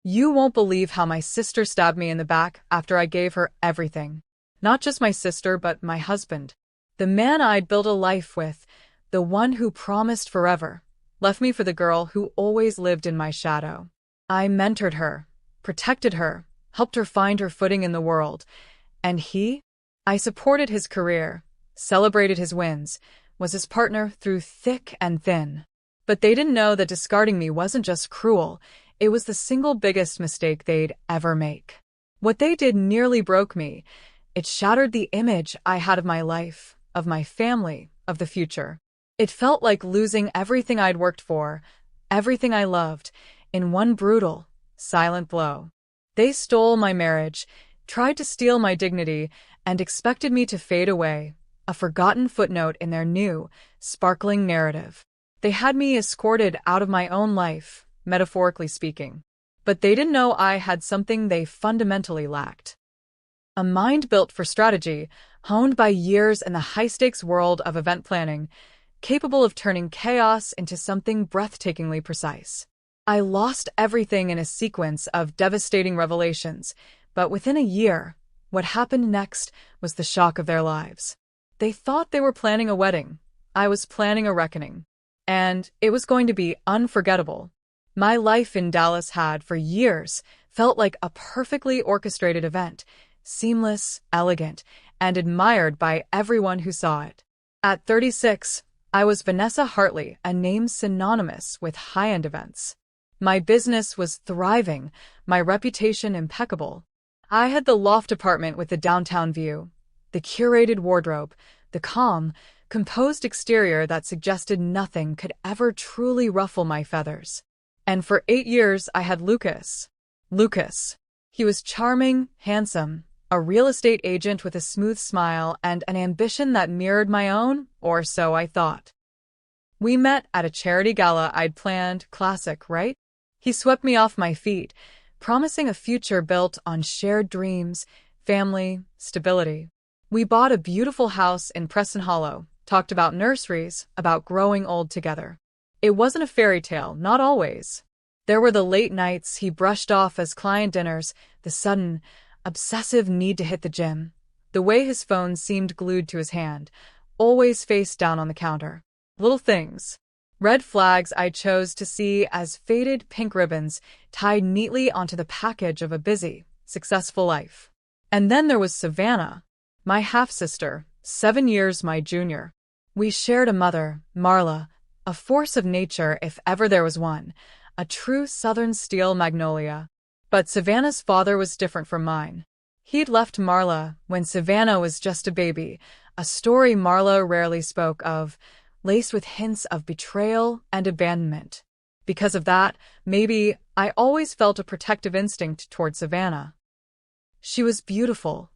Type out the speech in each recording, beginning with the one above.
You won't believe how my sister stabbed me in the back after I gave her everything. Not just my sister, but my husband. The man I'd built a life with, the one who promised forever, left me for the girl who always lived in my shadow. I mentored her, protected her, helped her find her footing in the world. And he? I supported his career, celebrated his wins, was his partner through thick and thin. But they didn't know that discarding me wasn't just cruel, it was the single biggest mistake they'd ever make. What they did nearly broke me. It shattered the image I had of my life, of my family, of the future. It felt like losing everything I'd worked for, everything I loved, in one brutal, silent blow. They stole my marriage, tried to steal my dignity, and expected me to fade away, a forgotten footnote in their new, sparkling narrative. They had me escorted out of my own life, metaphorically speaking. But they didn't know I had something they fundamentally lacked. A mind built for strategy, honed by years in the high-stakes world of event planning, capable of turning chaos into something breathtakingly precise. I lost everything in a sequence of devastating revelations, but within a year, what happened next was the shock of their lives. They thought they were planning a wedding. I was planning a reckoning. And it was going to be unforgettable. My life in Dallas had, for years, felt like a perfectly orchestrated event, seamless, elegant, and admired by everyone who saw it. At 36, I was Vanessa Hartley, a name synonymous with high-end events. My business was thriving, my reputation impeccable. I had the loft apartment with the downtown view, the curated wardrobe, the calm, composed exterior that suggested nothing could ever truly ruffle my feathers. And for 8 years, I had Lucas. Lucas. He was charming, handsome, a real estate agent with a smooth smile and an ambition that mirrored my own, or so I thought. We met at a charity gala I'd planned, classic, right? He swept me off my feet, promising a future built on shared dreams, family, stability. We bought a beautiful house in Preston Hollow, talked about nurseries, about growing old together. It wasn't a fairy tale, not always. There were the late nights he brushed off as client dinners, the sudden, obsessive need to hit the gym, the way his phone seemed glued to his hand, always face down on the counter. Little things. Red flags I chose to see as faded pink ribbons tied neatly onto the package of a busy, successful life. And then there was Savannah, my half-sister, 7 years my junior. We shared a mother, Marla, a force of nature if ever there was one, a true southern steel magnolia. But Savannah's father was different from mine. He'd left Marla when Savannah was just a baby, a story Marla rarely spoke of, laced with hints of betrayal and abandonment. Because of that, maybe, I always felt a protective instinct toward Savannah. She was beautiful,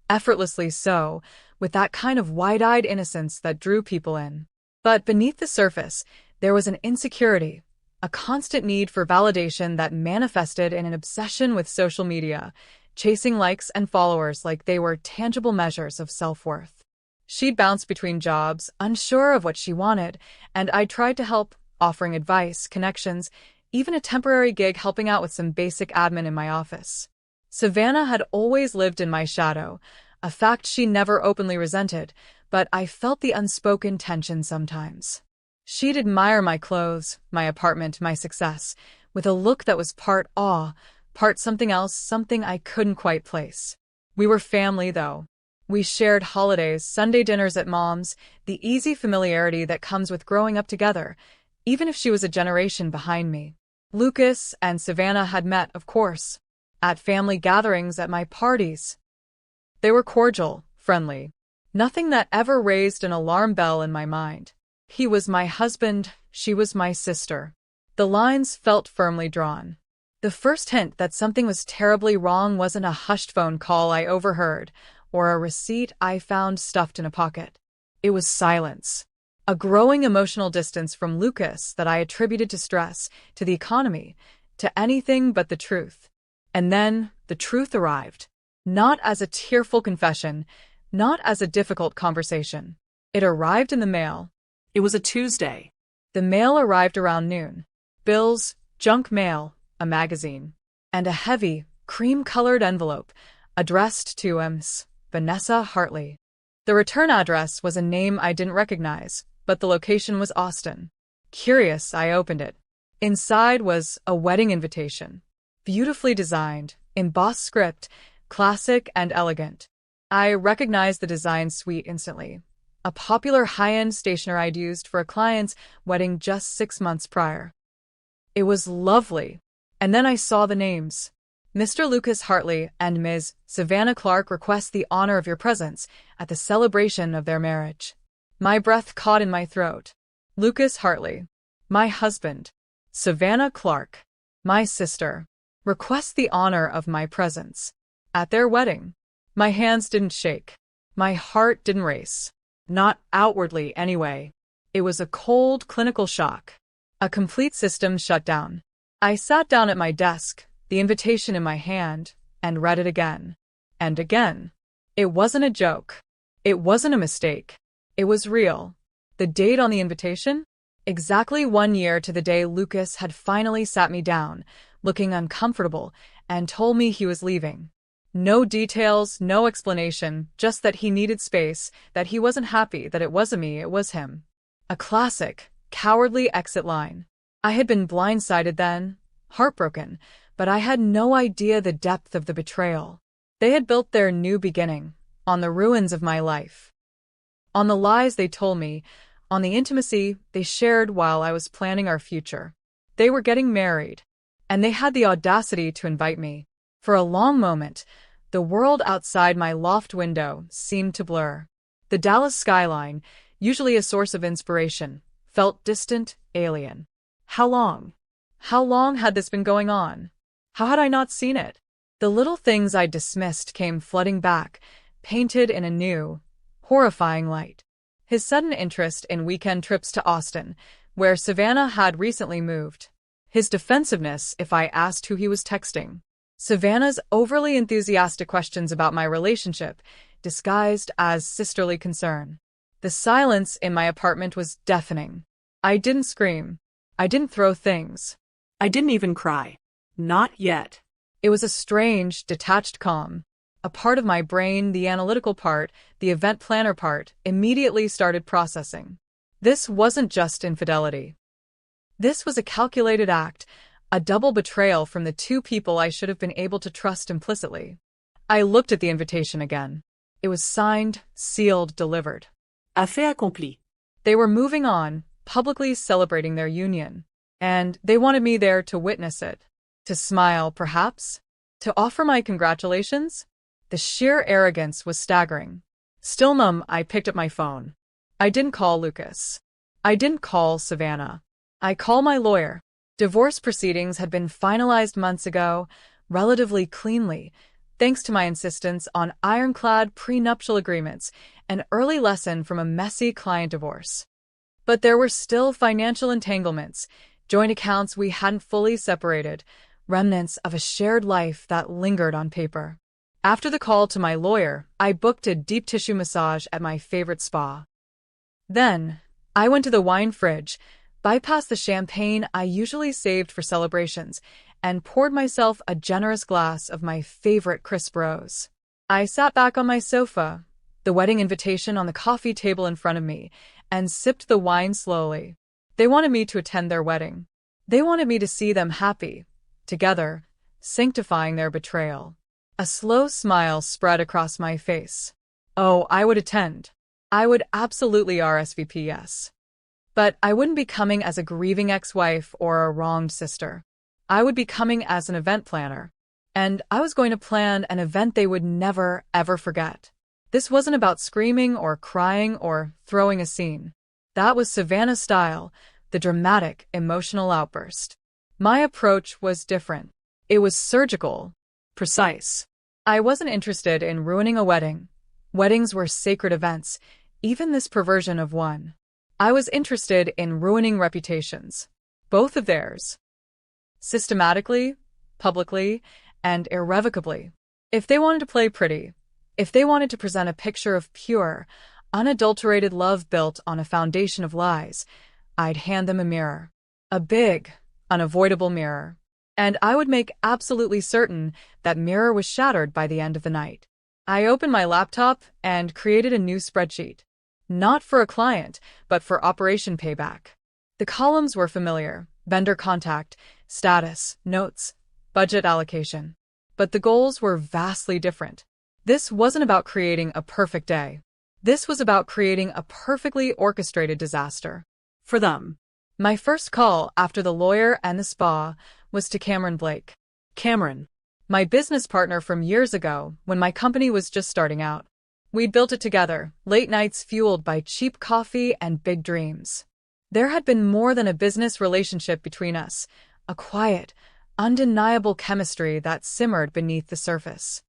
effortlessly so, with that kind of wide-eyed innocence that drew people in. But beneath the surface, there was an insecurity, a constant need for validation that manifested in an obsession with social media, chasing likes and followers like they were tangible measures of self-worth. She'd bounce between jobs, unsure of what she wanted, and I tried to help, offering advice, connections, even a temporary gig helping out with some basic admin in my office. Savannah had always lived in my shadow, a fact she never openly resented, but I felt the unspoken tension sometimes. She'd admire my clothes, my apartment, my success, with a look that was part awe, part something else, something I couldn't quite place. We were family, though. We shared holidays, Sunday dinners at Mom's, the easy familiarity that comes with growing up together, even if she was a generation behind me. Lucas and Savannah had met, of course, at family gatherings, at my parties. They were cordial, friendly. Nothing that ever raised an alarm bell in my mind. He was my husband, she was my sister. The lines felt firmly drawn. The first hint that something was terribly wrong wasn't a hushed phone call I overheard, or a receipt I found stuffed in a pocket. It was silence. A growing emotional distance from Lucas that I attributed to stress, to the economy, to anything but the truth. And then the truth arrived. Not as a tearful confession, not as a difficult conversation. It arrived in the mail. It was a Tuesday. The mail arrived around noon. Bills, junk mail, a magazine. and a heavy, cream-colored envelope addressed to Ms. Vanessa Hartley. The return address was a name I didn't recognize, but the location was Austin. Curious, I opened it. Inside was a wedding invitation, beautifully designed, embossed script, classic and elegant. I recognized the design suite instantly. A popular high-end stationer I'd used for a client's wedding just 6 months prior. It was lovely. And then I saw the names. Mr. Lucas Hartley and Ms. Savannah Clark request the honor of your presence at the celebration of their marriage. My breath caught in my throat. Lucas Hartley, my husband. Savannah Clark, my sister, request the honor of my presence at their wedding. My hands didn't shake. My heart didn't race. Not outwardly, anyway. It was a cold, clinical shock. A complete system shut down. I sat down at my desk, the invitation in my hand, and read it again. And again. It wasn't a joke. It wasn't a mistake. It was real. The date on the invitation? Exactly 1 year to the day Lucas had finally sat me down, looking uncomfortable, and told me he was leaving. No details, no explanation, just that he needed space, that he wasn't happy, that it wasn't me, it was him. A classic, cowardly exit line. I had been blindsided then, heartbroken, but I had no idea the depth of the betrayal. They had built their new beginning on the ruins of my life. On the lies they told me, on the intimacy they shared while I was planning our future. They were getting married, and they had the audacity to invite me. For a long moment, the world outside my loft window seemed to blur. The Dallas skyline, usually a source of inspiration, felt distant, alien. How long? How long had this been going on? How had I not seen it? The little things I dismissed came flooding back, painted in a new, horrifying light. His sudden interest in weekend trips to Austin, where Savannah had recently moved. His defensiveness if I asked who he was texting. Savannah's overly enthusiastic questions about my relationship, disguised as sisterly concern. The silence in my apartment was deafening. I didn't scream. I didn't throw things. I didn't even cry. Not yet. It was a strange, detached calm. A part of my brain, the analytical part, the event planner part, immediately started processing. This wasn't just infidelity. This was a calculated act, a double betrayal from the two people I should have been able to trust implicitly. I looked at the invitation again. It was signed, sealed, delivered. Affaire accomplie. They were moving on, publicly celebrating their union. And they wanted me there to witness it. To smile, perhaps? To offer my congratulations? The sheer arrogance was staggering. Still numb, I picked up my phone. I didn't call Lucas. I didn't call Savannah. I called my lawyer. Divorce proceedings had been finalized months ago, relatively cleanly, thanks to my insistence on ironclad prenuptial agreements, an early lesson from a messy client divorce. But there were still financial entanglements, joint accounts we hadn't fully separated, remnants of a shared life that lingered on paper. After the call to my lawyer, I booked a deep tissue massage at my favorite spa. Then, I went to the wine fridge, bypassed the champagne I usually saved for celebrations, and poured myself a generous glass of my favorite crisp rose. I sat back on my sofa, the wedding invitation on the coffee table in front of me, and sipped the wine slowly. They wanted me to attend their wedding. They wanted me to see them happy, together, sanctifying their betrayal. A slow smile spread across my face. Oh, I would attend. I would absolutely RSVP, yes. But I wouldn't be coming as a grieving ex-wife or a wronged sister. I would be coming as an event planner. And I was going to plan an event they would never, ever forget. This wasn't about screaming or crying or throwing a scene. That was Savannah's style, the dramatic, emotional outburst. My approach was different. It was surgical, precise. I wasn't interested in ruining a wedding. Weddings were sacred events, even this perversion of one. I was interested in ruining reputations, both of theirs. Systematically, publicly, and irrevocably. If they wanted to play pretty, if they wanted to present a picture of pure, unadulterated love built on a foundation of lies, I'd hand them a mirror. A big, unavoidable mirror. And I would make absolutely certain that mirror was shattered by the end of the night. I opened my laptop and created a new spreadsheet. Not for a client, but for Operation Payback. The columns were familiar: vendor contact, status, notes, budget allocation. But the goals were vastly different. This wasn't about creating a perfect day. This was about creating a perfectly orchestrated disaster. For them. My first call after the lawyer and the spa was to Cameron Blake. Cameron. My business partner from years ago when my company was just starting out. We'd built it together, late nights fueled by cheap coffee and big dreams. There had been more than a business relationship between us, a quiet, undeniable chemistry that simmered beneath the surface.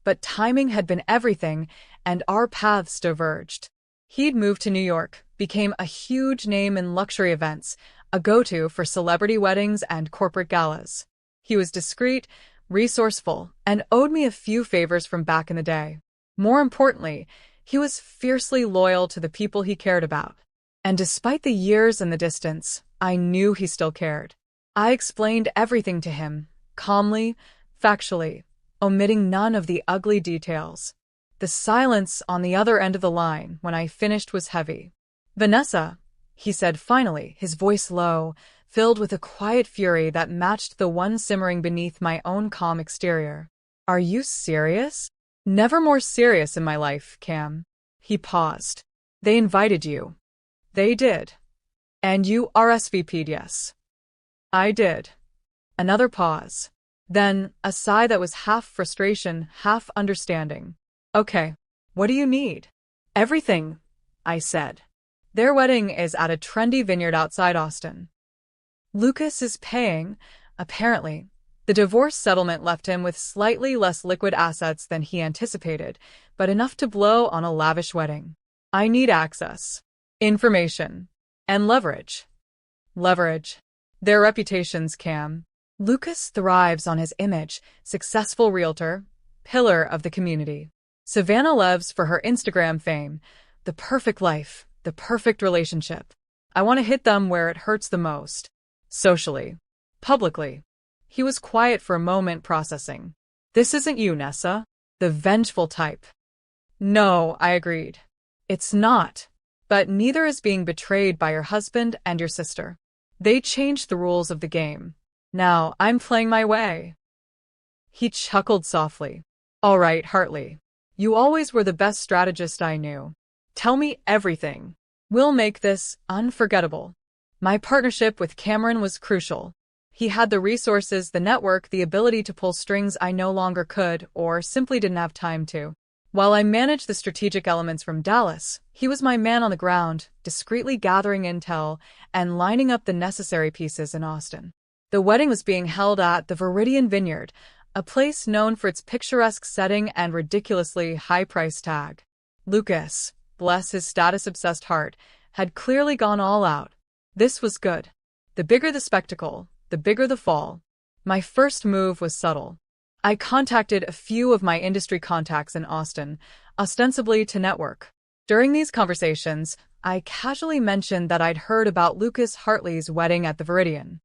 But timing had been everything, and our paths diverged. He'd moved to New York, became a huge name in luxury events, a go-to for celebrity weddings and corporate galas. He was discreet, resourceful, and owed me a few favors from back in the day. More importantly, he was fiercely loyal to the people he cared about. And despite the years and the distance, I knew he still cared. I explained everything to him, calmly, factually, omitting none of the ugly details. The silence on the other end of the line when I finished was heavy. "Vanessa," he said finally, his voice low, filled with a quiet fury that matched the one simmering beneath my own calm exterior. "Are you serious?" "Never more serious in my life, Cam." He paused. "They invited you." "They did." "And you RSVP'd yes." "I did." Another pause. Then a sigh that was half frustration, half understanding. "Okay, what do you need?" "Everything," I said. "Their wedding is at a trendy vineyard outside Austin. Lucas is paying, apparently." The divorce settlement left him with slightly less liquid assets than he anticipated, but enough to blow on a lavish wedding. "I need access, information, and leverage." "Leverage." "Their reputations, Cam. Lucas thrives on his image, successful realtor, pillar of the community. Savannah lives for her Instagram fame, the perfect life, the perfect relationship. I want to hit them where it hurts the most. Socially. Publicly." He was quiet for a moment, processing. "This isn't you, Nessa. The vengeful type." "No," I agreed. "It's not. But neither is being betrayed by your husband and your sister. They changed the rules of the game. Now I'm playing my way." He chuckled softly. "All right, Hartley. You always were the best strategist I knew. Tell me everything. We'll make this unforgettable." My partnership with Cameron was crucial. He had the resources, the network, the ability to pull strings I no longer could or simply didn't have time to. While I managed the strategic elements from Dallas, he was my man on the ground, discreetly gathering intel and lining up the necessary pieces in Austin. The wedding was being held at the Viridian Vineyard, a place known for its picturesque setting and ridiculously high price tag. Lucas, bless his status-obsessed heart, had clearly gone all out. This was good. The bigger the spectacle, the bigger the fall. My first move was subtle. I contacted a few of my industry contacts in Austin, ostensibly to network. During these conversations, I casually mentioned that I'd heard about Lucas Hartley's wedding at the Viridian.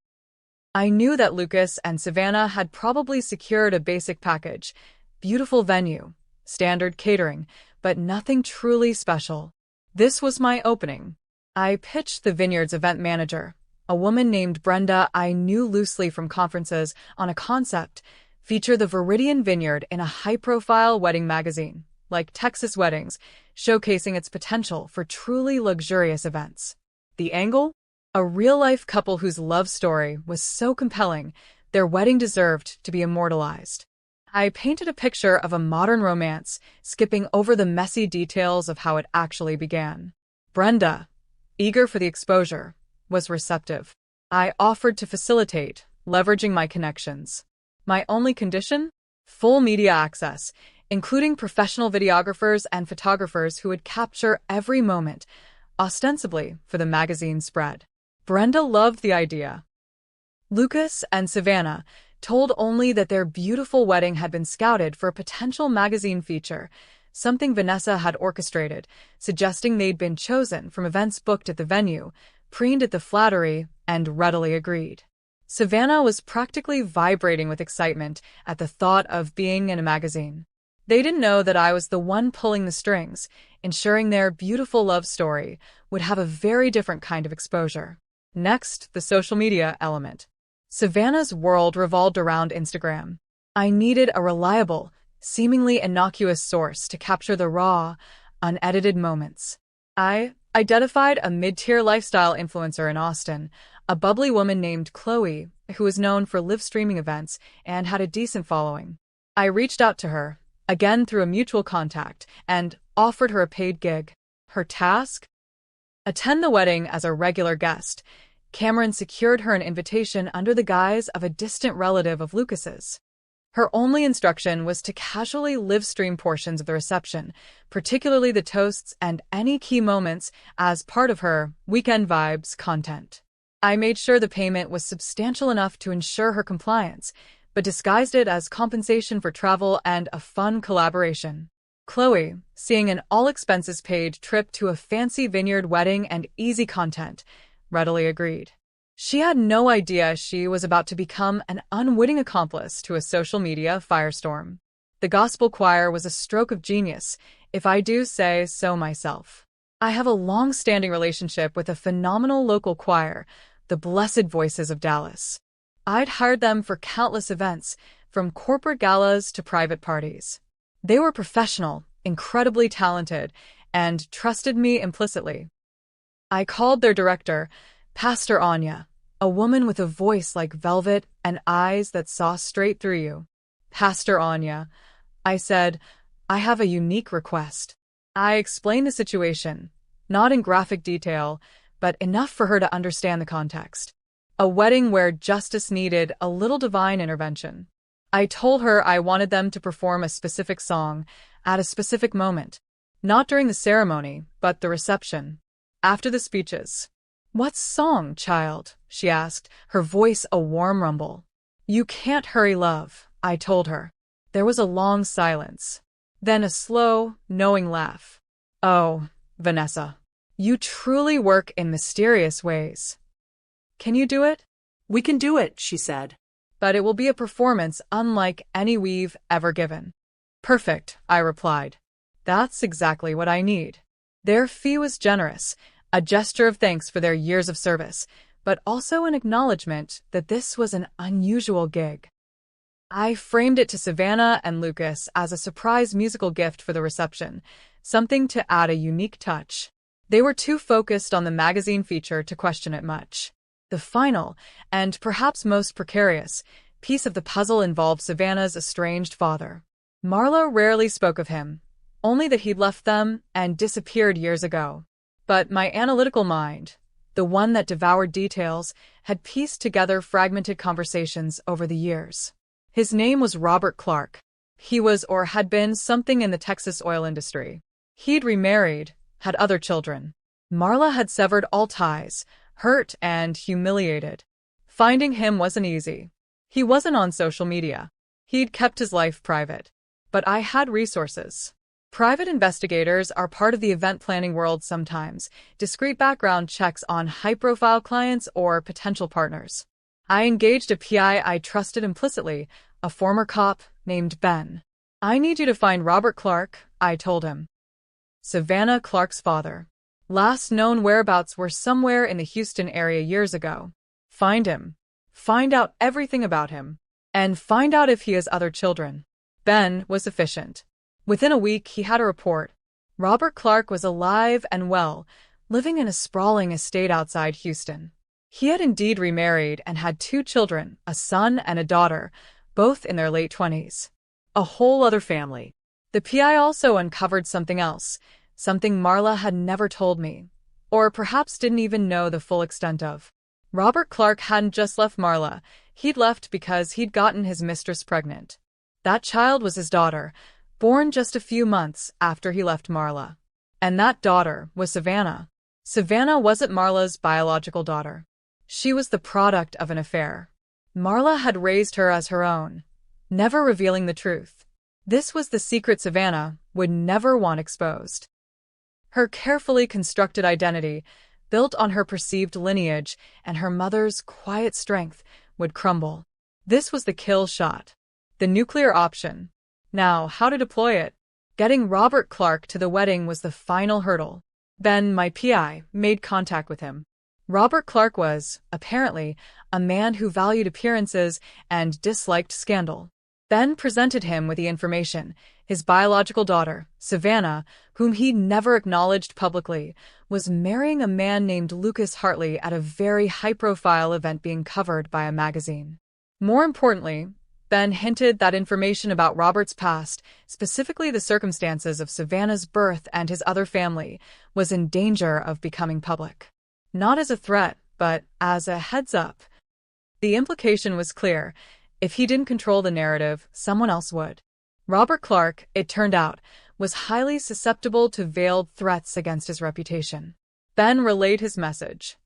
I knew that Lucas and Savannah had probably secured a basic package, beautiful venue, standard catering, but nothing truly special. This was my opening. I pitched the Vineyard's event manager, a woman named Brenda I knew loosely from conferences, on a concept: feature the Viridian Vineyard in a high-profile wedding magazine, like Texas Weddings, showcasing its potential for truly luxurious events. The angle? A real-life couple whose love story was so compelling, their wedding deserved to be immortalized. I painted a picture of a modern romance, skipping over the messy details of how it actually began. Brenda, eager for the exposure, was receptive. I offered to facilitate, leveraging my connections. My only condition? Full media access, including professional videographers and photographers who would capture every moment, ostensibly for the magazine spread. Brenda loved the idea. Lucas and Savannah told only that their beautiful wedding had been scouted for a potential magazine feature, something Vanessa had orchestrated, suggesting they'd been chosen from events booked at the venue, preened at the flattery, and readily agreed. Savannah was practically vibrating with excitement at the thought of being in a magazine. They didn't know that I was the one pulling the strings, ensuring their beautiful love story would have a very different kind of exposure. Next, the social media element. Savannah's world revolved around Instagram. I needed a reliable, seemingly innocuous source to capture the raw, unedited moments. I identified a mid-tier lifestyle influencer in Austin, a bubbly woman named Chloe, who was known for live streaming events and had a decent following. I reached out to her, again through a mutual contact, and offered her a paid gig. Her task? Attend the wedding as a regular guest. Cameron secured her an invitation under the guise of a distant relative of Lucas's. Her only instruction was to casually live stream portions of the reception, particularly the toasts and any key moments, as part of her Weekend Vibes content. I made sure the payment was substantial enough to ensure her compliance, but disguised it as compensation for travel and a fun collaboration. Chloe, seeing an all-expenses-paid trip to a fancy vineyard wedding and easy content, readily agreed. She had no idea she was about to become an unwitting accomplice to a social media firestorm. The gospel choir was a stroke of genius, if I do say so myself. I have a long-standing relationship with a phenomenal local choir, the Blessed Voices of Dallas. I'd hired them for countless events, from corporate galas to private parties. They were professional, incredibly talented, and trusted me implicitly. I called their director, Pastor Anya, a woman with a voice like velvet and eyes that saw straight through you. Pastor Anya, I said, I have a unique request. I explained the situation, not in graphic detail, but enough for her to understand the context. A wedding where justice needed a little divine intervention. I told her I wanted them to perform a specific song at a specific moment, not during the ceremony, but the reception. After the speeches. "What song, child?" she asked, her voice a warm rumble. "You can't hurry, love," I told her. There was a long silence. Then a slow, knowing laugh. "Oh, Vanessa, you truly work in mysterious ways. Can you do it?" "We can do it," she said. "But it will be a performance unlike any we've ever given." "Perfect," I replied. "That's exactly what I need." Their fee was generous, a gesture of thanks for their years of service, but also an acknowledgement that this was an unusual gig. I framed it to Savannah and Lucas as a surprise musical gift for the reception, something to add a unique touch. They were too focused on the magazine feature to question it much. The final, and perhaps most precarious, piece of the puzzle involved Savannah's estranged father. Marla rarely spoke of him, only that he'd left them and disappeared years ago. But my analytical mind, the one that devoured details, had pieced together fragmented conversations over the years. His name was Robert Clark. He was or had been something in the Texas oil industry. He'd remarried, had other children. Marla had severed all ties, hurt and humiliated. Finding him wasn't easy. He wasn't on social media. He'd kept his life private. But I had resources. Private investigators are part of the event planning world sometimes, discreet background checks on high-profile clients or potential partners. I engaged a PI I trusted implicitly, a former cop named Ben. "I need you to find Robert Clark," I told him. Savannah Clark's father. Last known whereabouts were somewhere in the Houston area years ago. Find him. Find out everything about him. And find out if he has other children. Ben was efficient. Within a week, he had a report. Robert Clark was alive and well, living in a sprawling estate outside Houston. He had indeed remarried and had 2 children, a son and a daughter, both in their late 20s. A whole other family. The PI also uncovered something else, something Marla had never told me, or perhaps didn't even know the full extent of. Robert Clark hadn't just left Marla, he'd left because he'd gotten his mistress pregnant. That child was his daughter, born just a few months after he left Marla. And that daughter was Savannah. Savannah wasn't Marla's biological daughter. She was the product of an affair. Marla had raised her as her own, never revealing the truth. This was the secret Savannah would never want exposed. Her carefully constructed identity, built on her perceived lineage and her mother's quiet strength, would crumble. This was the kill shot. The nuclear option. Now, how to deploy it? Getting Robert Clark to the wedding was the final hurdle. Ben, my PI, made contact with him. Robert Clark was, apparently, a man who valued appearances and disliked scandal. Ben presented him with the information. His biological daughter, Savannah, whom he never acknowledged publicly, was marrying a man named Lucas Hartley at a very high-profile event being covered by a magazine. More importantly, Ben hinted that information about Robert's past, specifically the circumstances of Savannah's birth and his other family, was in danger of becoming public. Not as a threat, but as a heads-up. The implication was clear. If he didn't control the narrative, someone else would. Robert Clark, it turned out, was highly susceptible to veiled threats against his reputation. Ben relayed his message.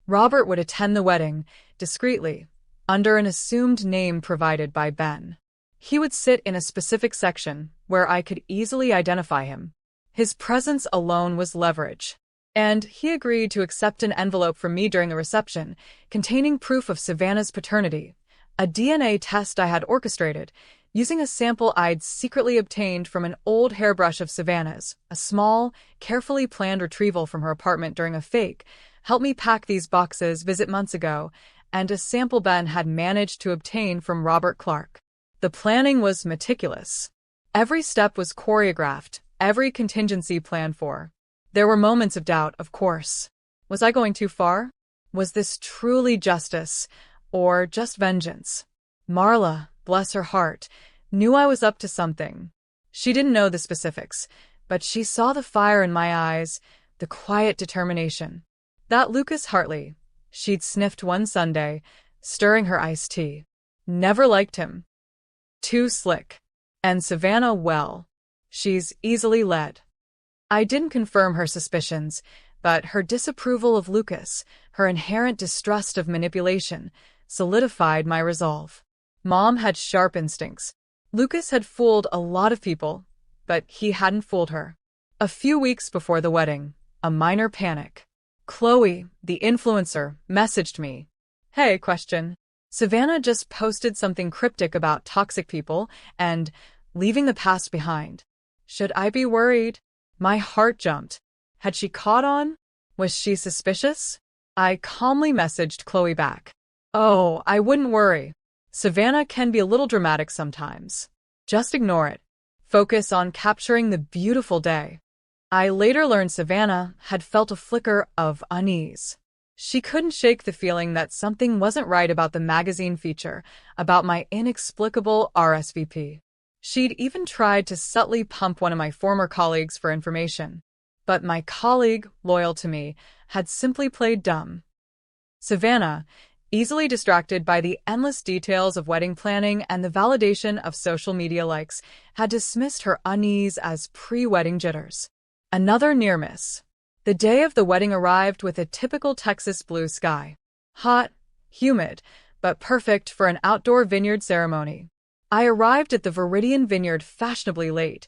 Robert would attend the wedding, discreetly, under an assumed name provided by Ben. He would sit in a specific section, where I could easily identify him. His presence alone was leverage. And he agreed to accept an envelope from me during the reception, containing proof of Savannah's paternity, a DNA test I had orchestrated, using a sample I'd secretly obtained from an old hairbrush of Savannah's, a small, carefully planned retrieval from her apartment during a fake, help me pack these boxes visit months ago, and a sample Ben had managed to obtain from Robert Clark. The planning was meticulous. Every step was choreographed, every contingency planned for. There were moments of doubt, of course. Was I going too far? Was this truly justice, or just vengeance? Marla, bless her heart, knew I was up to something. She didn't know the specifics, but she saw the fire in my eyes, the quiet determination. That Lucas Hartley, she'd sniffed one Sunday, stirring her iced tea. Never liked him. Too slick. And Savannah, well, she's easily led. I didn't confirm her suspicions, but her disapproval of Lucas, her inherent distrust of manipulation, solidified my resolve. Mom had sharp instincts. Lucas had fooled a lot of people, but he hadn't fooled her. A few weeks before the wedding, a minor panic. Chloe, the influencer, messaged me. Hey, question. Savannah just posted something cryptic about toxic people and leaving the past behind. Should I be worried? My heart jumped. Had she caught on? Was she suspicious? I calmly messaged Chloe back. Oh, I wouldn't worry. Savannah can be a little dramatic sometimes. Just ignore it. Focus on capturing the beautiful day. I later learned Savannah had felt a flicker of unease. She couldn't shake the feeling that something wasn't right about the magazine feature, about my inexplicable RSVP. She'd even tried to subtly pump one of my former colleagues for information. But my colleague, loyal to me, had simply played dumb. Savannah, easily distracted by the endless details of wedding planning and the validation of social media likes, had dismissed her unease as pre-wedding jitters. Another near miss. The day of the wedding arrived with a typical Texas blue sky. Hot, humid, but perfect for an outdoor vineyard ceremony. I arrived at the Viridian Vineyard fashionably late,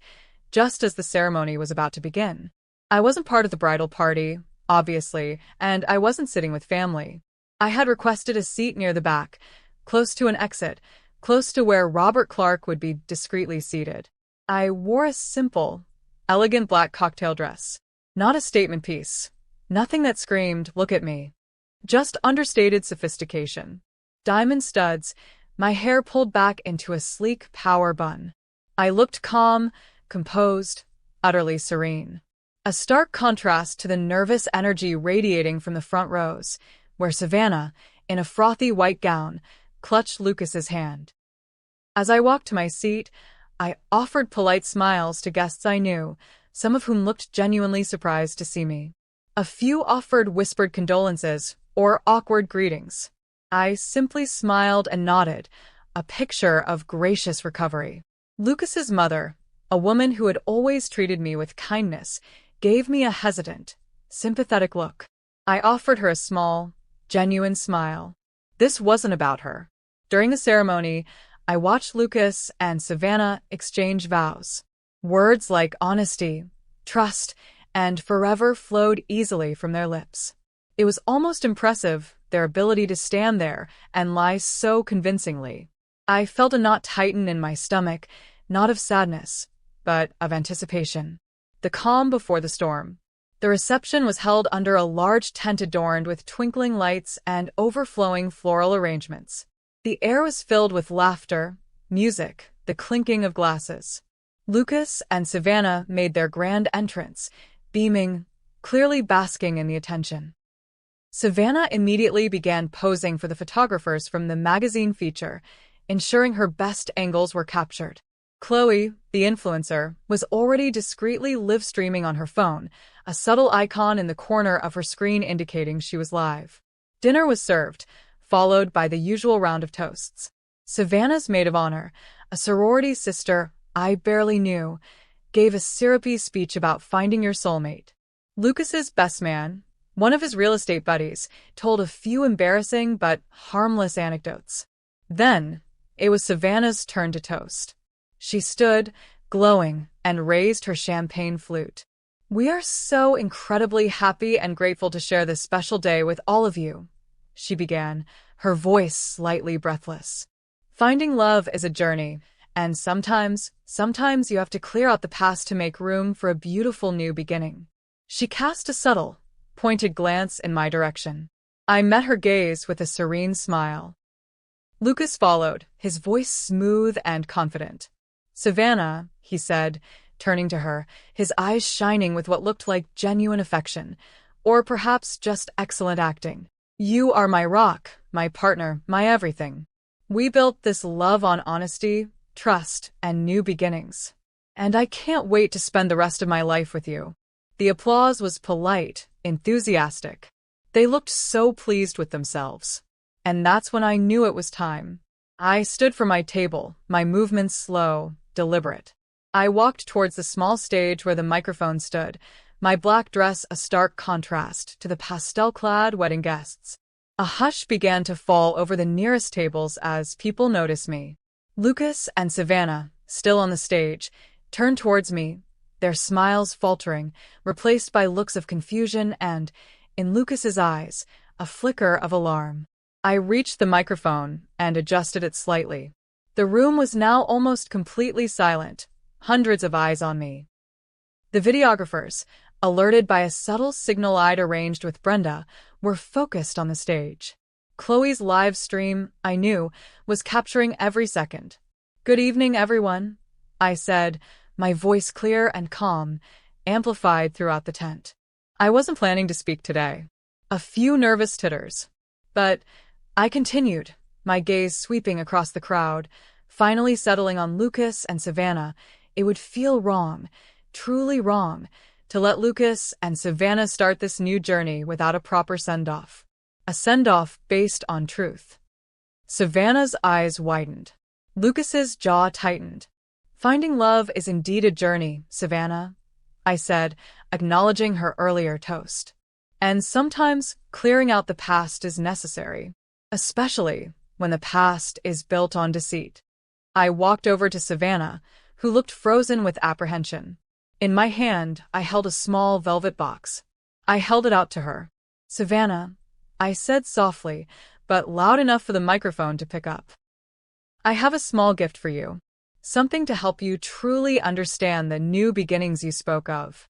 just as the ceremony was about to begin. I wasn't part of the bridal party, obviously, and I wasn't sitting with family. I had requested a seat near the back, close to an exit, close to where Robert Clark would be discreetly seated. I wore a simple, elegant black cocktail dress. Not a statement piece. Nothing that screamed, look at me. Just understated sophistication. Diamond studs, my hair pulled back into a sleek power bun. I looked calm, composed, utterly serene. A stark contrast to the nervous energy radiating from the front rows, where Savannah, in a frothy white gown, clutched Lucas's hand. As I walked to my seat, I offered polite smiles to guests I knew, some of whom looked genuinely surprised to see me. A few offered whispered condolences or awkward greetings. I simply smiled and nodded, a picture of gracious recovery. Lucas's mother, a woman who had always treated me with kindness, gave me a hesitant, sympathetic look. I offered her a small, genuine smile. This wasn't about her. During the ceremony, I watched Lucas and Savannah exchange vows. Words like honesty, trust, and forever flowed easily from their lips. It was almost impressive, their ability to stand there and lie so convincingly. I felt a knot tighten in my stomach, not of sadness, but of anticipation. The calm before the storm. The reception was held under a large tent adorned with twinkling lights and overflowing floral arrangements. The air was filled with laughter, music, the clinking of glasses. Lucas and Savannah made their grand entrance, beaming, clearly basking in the attention. Savannah immediately began posing for the photographers from the magazine feature, ensuring her best angles were captured. Chloe, the influencer, was already discreetly live-streaming on her phone, a subtle icon in the corner of her screen indicating she was live. Dinner was served, followed by the usual round of toasts. Savannah's maid of honor, a sorority sister I barely knew, gave a syrupy speech about finding your soulmate. Lucas's best man, one of his real estate buddies, told a few embarrassing but harmless anecdotes. Then, it was Savannah's turn to toast. She stood, glowing, and raised her champagne flute. "We are so incredibly happy and grateful to share this special day with all of you," she began, her voice slightly breathless. "Finding love is a journey, and sometimes you have to clear out the past to make room for a beautiful new beginning." She cast a subtle, pointed glance in my direction. I met her gaze with a serene smile. Lucas followed, his voice smooth and confident. "Savannah," he said, turning to her, his eyes shining with what looked like genuine affection, or perhaps just excellent acting. "You are my rock, my partner, my everything. We built this love on honesty, trust, and new beginnings. And I can't wait to spend the rest of my life with you." The applause was polite, enthusiastic. They looked so pleased with themselves. And that's when I knew it was time. I stood for my table, my movements slow, deliberate. I walked towards the small stage where the microphone stood, my black dress a stark contrast to the pastel-clad wedding guests. A hush began to fall over the nearest tables as people noticed me. Lucas and Savannah, still on the stage, turned towards me, their smiles faltering, replaced by looks of confusion and, in Lucas's eyes, a flicker of alarm. I reached the microphone and adjusted it slightly. The room was now almost completely silent, hundreds of eyes on me. The videographers, alerted by a subtle signal I'd arranged with Brenda, were focused on the stage. Chloe's live stream, I knew, was capturing every second. "Good evening, everyone," I said, my voice clear and calm, amplified throughout the tent. I wasn't planning to speak today. A few nervous titters. But I continued, my gaze sweeping across the crowd, finally settling on Lucas and Savannah. It would feel wrong, truly wrong, to let Lucas and Savannah start this new journey without a proper send-off. A send-off based on truth. Savannah's eyes widened. Lucas's jaw tightened. "Finding love is indeed a journey, Savannah," I said, acknowledging her earlier toast. "And sometimes clearing out the past is necessary, especially when the past is built on deceit." I walked over to Savannah, who looked frozen with apprehension. In my hand, I held a small velvet box. I held it out to her. "Savannah," I said softly, but loud enough for the microphone to pick up. "I have a small gift for you. Something to help you truly understand the new beginnings you spoke of."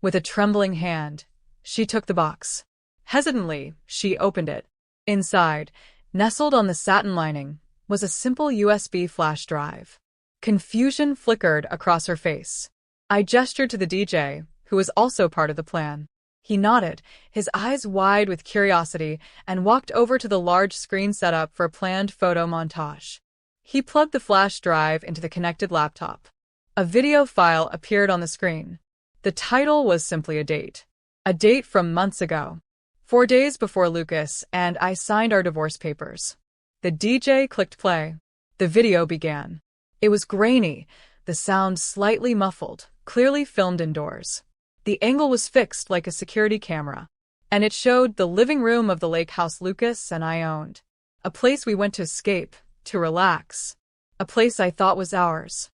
With a trembling hand, she took the box. Hesitantly, she opened it. Inside, nestled on the satin lining, was a simple USB flash drive. Confusion flickered across her face. I gestured to the DJ, who was also part of the plan. He nodded, his eyes wide with curiosity, and walked over to the large screen setup for a planned photo montage. He plugged the flash drive into the connected laptop. A video file appeared on the screen. The title was simply a date. A date from months ago. 4 days before Lucas and I signed our divorce papers. The DJ clicked play. The video began. It was grainy, the sound slightly muffled, clearly filmed indoors. The angle was fixed like a security camera, and it showed the living room of the lake house Lucas and I owned. A place we went to escape, to relax. A place I thought was ours.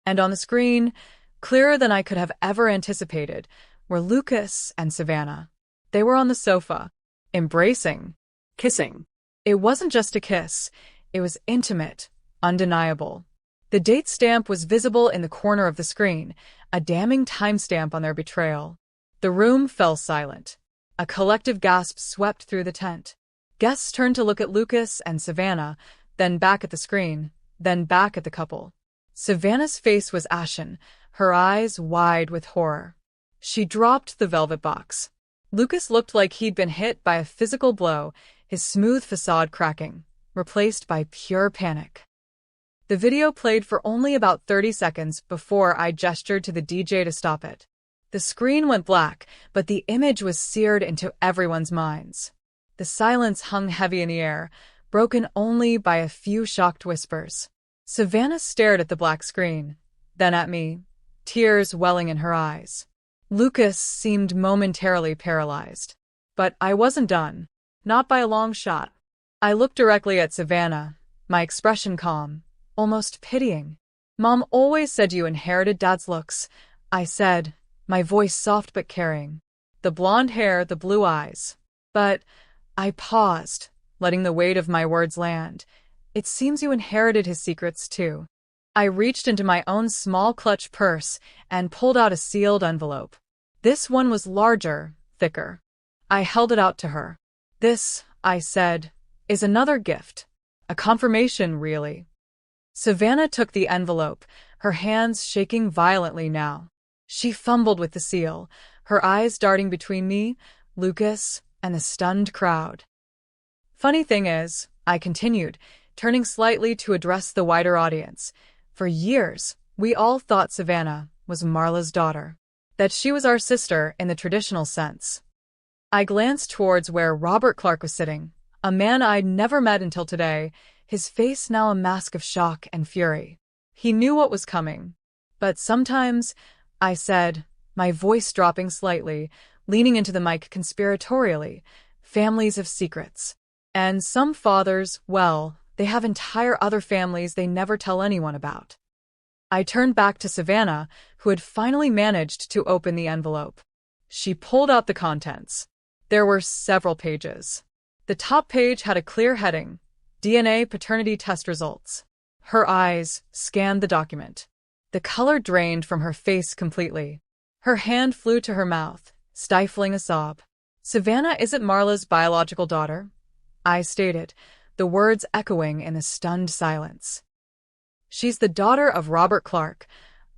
And on the screen, clearer than I could have ever anticipated, were Lucas and Savannah. They were on the sofa, embracing. Kissing. It wasn't just a kiss. It was intimate, undeniable. The date stamp was visible in the corner of the screen, a damning timestamp on their betrayal. The room fell silent. A collective gasp swept through the tent. Guests turned to look at Lucas and Savannah, then back at the screen, then back at the couple. Savannah's face was ashen, her eyes wide with horror. She dropped the velvet box. Lucas looked like he'd been hit by a physical blow, his smooth facade cracking, replaced by pure panic. The video played for only about 30 seconds before I gestured to the DJ to stop it. The screen went black, but the image was seared into everyone's minds. The silence hung heavy in the air, broken only by a few shocked whispers. Savannah stared at the black screen, then at me, tears welling in her eyes. Lucas seemed momentarily paralyzed. But I wasn't done. Not by a long shot. I looked directly at Savannah, my expression calm, almost pitying. "Mom always said you inherited Dad's looks," I said, my voice soft but caring. The blonde hair, the blue eyes. But I paused, letting the weight of my words land. "It seems you inherited his secrets, too." I reached into my own small clutch purse and pulled out a sealed envelope. This one was larger, thicker. I held it out to her. "This," I said, "is another gift. A confirmation, really." Savannah took the envelope, her hands shaking violently now. She fumbled with the seal, her eyes darting between me, Lucas, and the stunned crowd. "Funny thing is," I continued, turning slightly to address the wider audience, "for years, we all thought Savannah was Marla's daughter, that she was our sister in the traditional sense." I glanced towards where Robert Clark was sitting, a man I'd never met until today, his face now a mask of shock and fury. He knew what was coming. "But sometimes," I said, my voice dropping slightly, leaning into the mic conspiratorially, "families have secrets. And some fathers, well, they have entire other families they never tell anyone about." I turned back to Savannah, who had finally managed to open the envelope. She pulled out the contents. There were several pages. The top page had a clear heading, DNA paternity test results. Her eyes scanned the document. The color drained from her face completely. Her hand flew to her mouth, stifling a sob. "Savannah isn't Marla's biological daughter," I stated, the words echoing in the stunned silence. "She's the daughter of Robert Clark."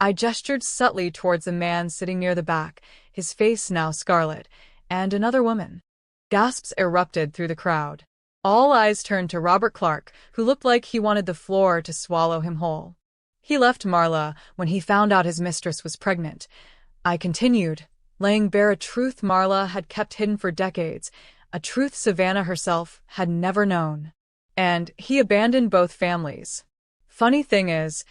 I gestured subtly towards a man sitting near the back, his face now scarlet, and another woman. Gasps erupted through the crowd. All eyes turned to Robert Clark, who looked like he wanted the floor to swallow him whole. "He left Marla when he found out his mistress was pregnant," I continued, laying bare a truth Marla had kept hidden for decades, a truth Savannah herself had never known. "And he abandoned both families. Funny thing is,"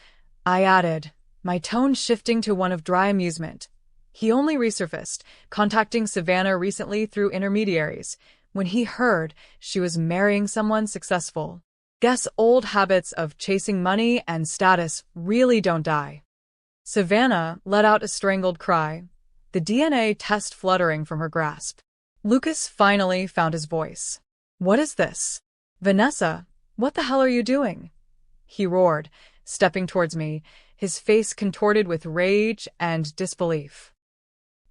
I added, my tone shifting to one of dry amusement, "he only resurfaced, contacting Savannah recently through intermediaries, when he heard she was marrying someone successful. Guess old habits of chasing money and status really don't die." Savannah let out a strangled cry, the DNA test fluttering from her grasp. Lucas finally found his voice. "What is this? Vanessa, what the hell are you doing?" he roared, stepping towards me, his face contorted with rage and disbelief.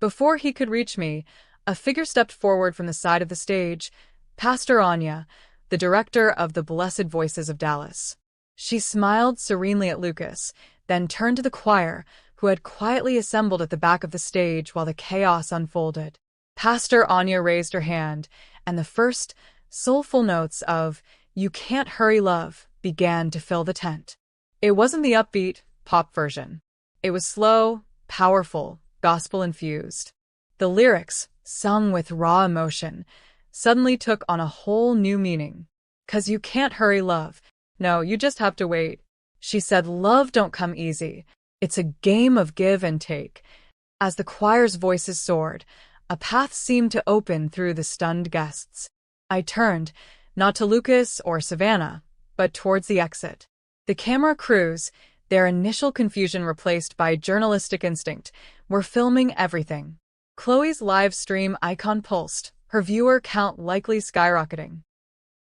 Before he could reach me, a figure stepped forward from the side of the stage, Pastor Anya, the director of the Blessed Voices of Dallas. She smiled serenely at Lucas, then turned to the choir, who had quietly assembled at the back of the stage while the chaos unfolded. Pastor Anya raised her hand, and the first, soulful notes of "You Can't Hurry Love" began to fill the tent. It wasn't the upbeat, pop version. It was slow, powerful, gospel-infused. The lyrics, sung with raw emotion, suddenly took on a whole new meaning. "'Cause you can't hurry love. No, you just have to wait." She said love don't come easy. It's a game of give and take. As the choir's voices soared, a path seemed to open through the stunned guests. I turned, not to Lucas or Savannah, but towards the exit. The camera crews, their initial confusion replaced by journalistic instinct, were filming everything. Chloe's live stream icon pulsed, her viewer count likely skyrocketing.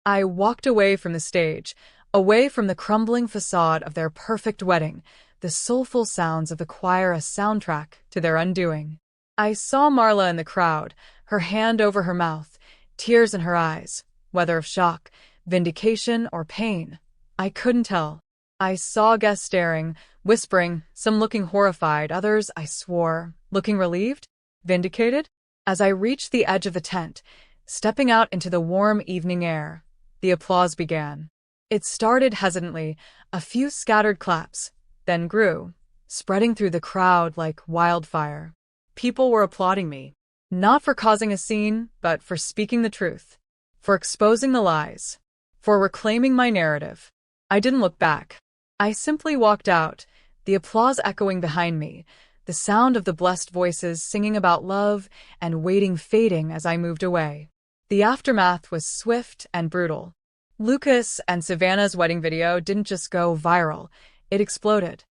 I walked away from the stage, away from the crumbling facade of their perfect wedding, the soulful sounds of the choir a soundtrack to their undoing. I saw Marla in the crowd, her hand over her mouth, tears in her eyes, whether of shock, vindication, or pain. I couldn't tell. I saw guests staring, whispering, some looking horrified, others, I swore, looking relieved, vindicated. As I reached the edge of the tent, stepping out into the warm evening air, the applause began. It started hesitantly, a few scattered claps, then grew, spreading through the crowd like wildfire. People were applauding me. Not for causing a scene, but for speaking the truth, for exposing the lies, for reclaiming my narrative. I didn't look back. I simply walked out, the applause echoing behind me, the sound of the blessed voices singing about love and waiting fading as I moved away. The aftermath was swift and brutal. Lucas and Savannah's wedding video didn't just go viral, it exploded.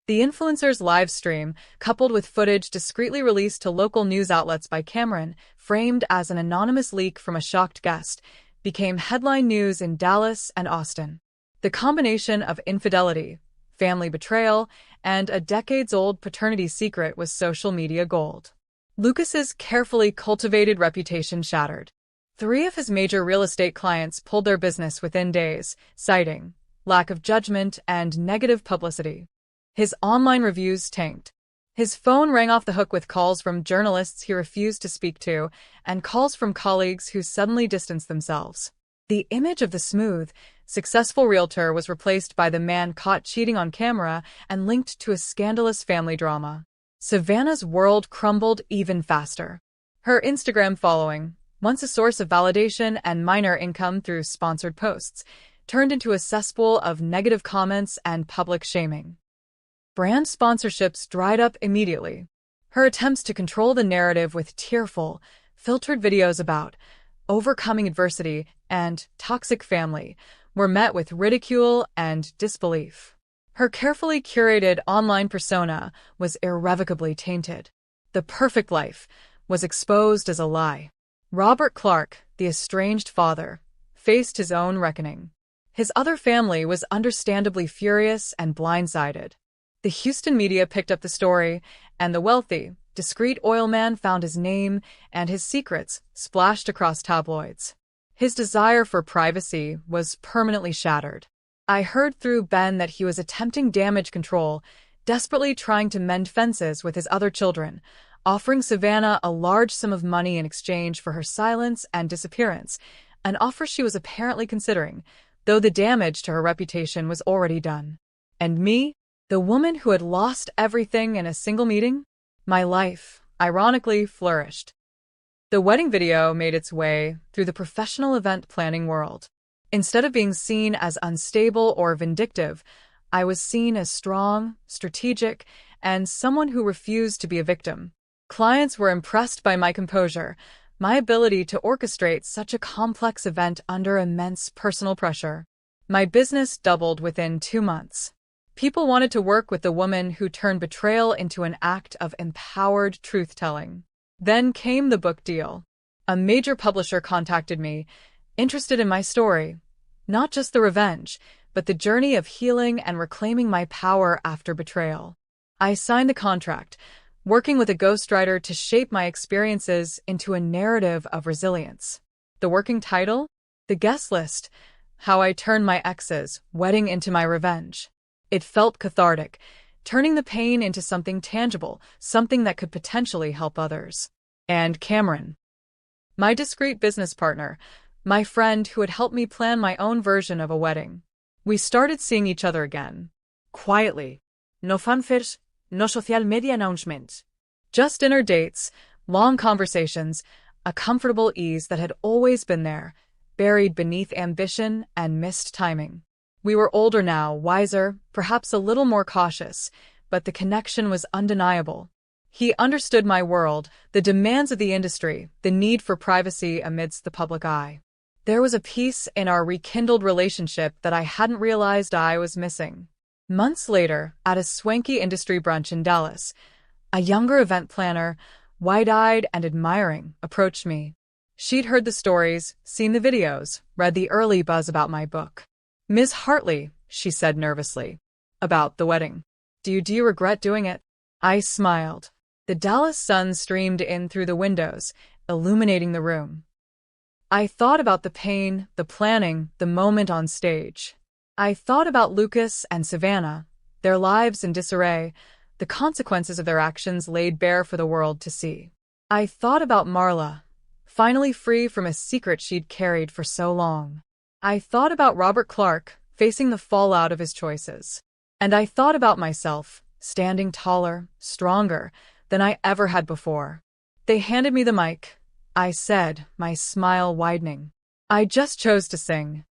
The influencer's live stream, coupled with footage discreetly released to local news outlets by Cameron, framed as an anonymous leak from a shocked guest, became headline news in Dallas and Austin. The combination of infidelity, family betrayal, and a decades-old paternity secret was social media gold. Lucas's carefully cultivated reputation shattered. 3 of his major real estate clients pulled their business within days, citing lack of judgment and negative publicity. His online reviews tanked. His phone rang off the hook with calls from journalists he refused to speak to and calls from colleagues who suddenly distanced themselves. The image of the smooth, successful realtor was replaced by the man caught cheating on camera and linked to a scandalous family drama. Savannah's world crumbled even faster. Her Instagram following, once a source of validation and minor income through sponsored posts, turned into a cesspool of negative comments and public shaming. Brand sponsorships dried up immediately. Her attempts to control the narrative with tearful, filtered videos about overcoming adversity and toxic family were met with ridicule and disbelief. Her carefully curated online persona was irrevocably tainted. The perfect life was exposed as a lie. Robert Clark, the estranged father, faced his own reckoning. His other family was understandably furious and blindsided. The Houston media picked up the story, and the wealthy, discreet oil man found his name and his secrets splashed across tabloids. His desire for privacy was permanently shattered. I heard through Ben that he was attempting damage control, desperately trying to mend fences with his other children, offering Savannah a large sum of money in exchange for her silence and disappearance, an offer she was apparently considering, though the damage to her reputation was already done. And me, the woman who had lost everything in a single meeting? My life, ironically, flourished. The wedding video made its way through the professional event planning world. Instead of being seen as unstable or vindictive, I was seen as strong, strategic, and someone who refused to be a victim. Clients were impressed by my composure, my ability to orchestrate such a complex event under immense personal pressure. My business doubled within 2 months. People wanted to work with the woman who turned betrayal into an act of empowered truth-telling. Then came the book deal. A major publisher contacted me, interested in my story, not just the revenge, but the journey of healing and reclaiming my power after betrayal. I signed the contract, working with a ghostwriter to shape my experiences into a narrative of resilience. The working title? The guest list: How I Turned My Ex's Wedding into My Revenge. It felt cathartic, turning the pain into something tangible, something that could potentially help others. And Cameron, my discreet business partner, my friend who had helped me plan my own version of a wedding. We started seeing each other again. Quietly. No fanfares, no social media announcements. Just dinner dates, long conversations, a comfortable ease that had always been there, buried beneath ambition and missed timing. We were older now, wiser, perhaps a little more cautious, but the connection was undeniable. He understood my world, the demands of the industry, the need for privacy amidst the public eye. There was a piece in our rekindled relationship that I hadn't realized I was missing. Months later, at a swanky industry brunch in Dallas, a younger event planner, wide-eyed and admiring, approached me. She'd heard the stories, seen the videos, read the early buzz about my book. "Miss Hartley," she said nervously. "About the wedding. Do you regret doing it?" I smiled. The Dallas sun streamed in through the windows, illuminating the room. I thought about the pain, the planning, the moment on stage. I thought about Lucas and Savannah, their lives in disarray, the consequences of their actions laid bare for the world to see. I thought about Marla, finally free from a secret she'd carried for so long. I thought about Robert Clark, facing the fallout of his choices. And I thought about myself, standing taller, stronger than I ever had before. They handed me the mic. I said, my smile widening. "I just chose to sing.